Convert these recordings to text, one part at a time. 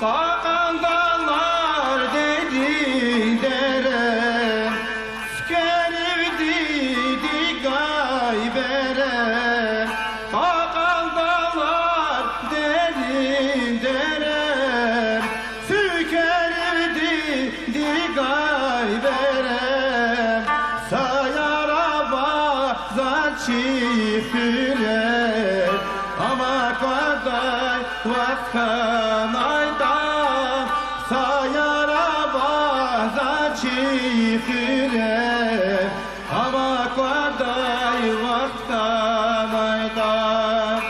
Kandalar dedi dere, skerivdi di gaybere. Kandalar dedi dere, sükerivdi di gaybere. Sayara bazar çiftüre, ama kaday vakkan aydan. Sayara bazar çiftüre, ama kaday vakkan aydan.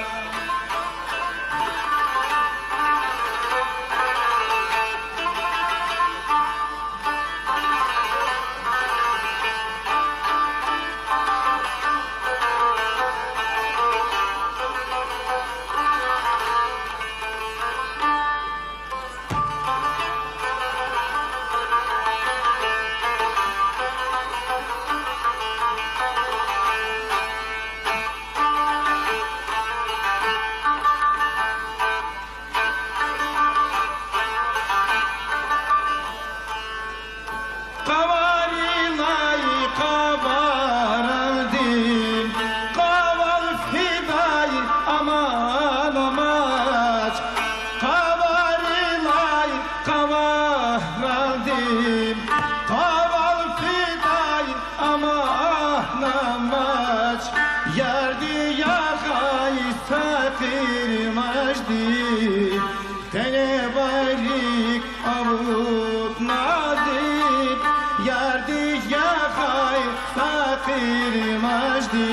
Kavarilay kavaraldim, kaval fiday aman amaç. Kavarilay kavaraldim, kaval fiday aman amaç. Yerdi yakay sakırmaçdi, telebarik avut nazik. Yerdi yakay sakırmaçdi,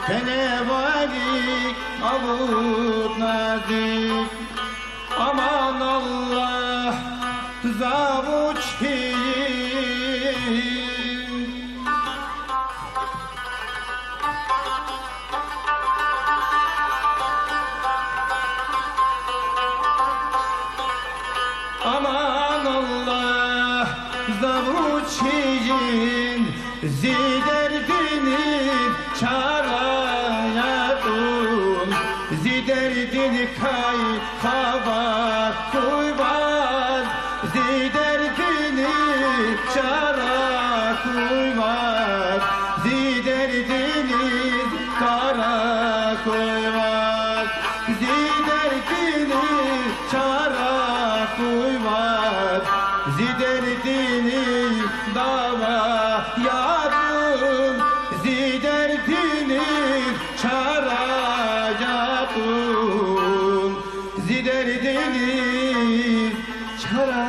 telebarik avut nazik. Aman Allah zavuçhiyim, aman Allah zavuçhiyim. Ziderdini çarayatun, ziderdini kay hava kuybaz. Ziderdini çara kuybaz, ziderdini kara kuybaz. Ziderdini çara kuybaz, ziderdini dava yatun. Ziderdini çara yatun, ziderdini çara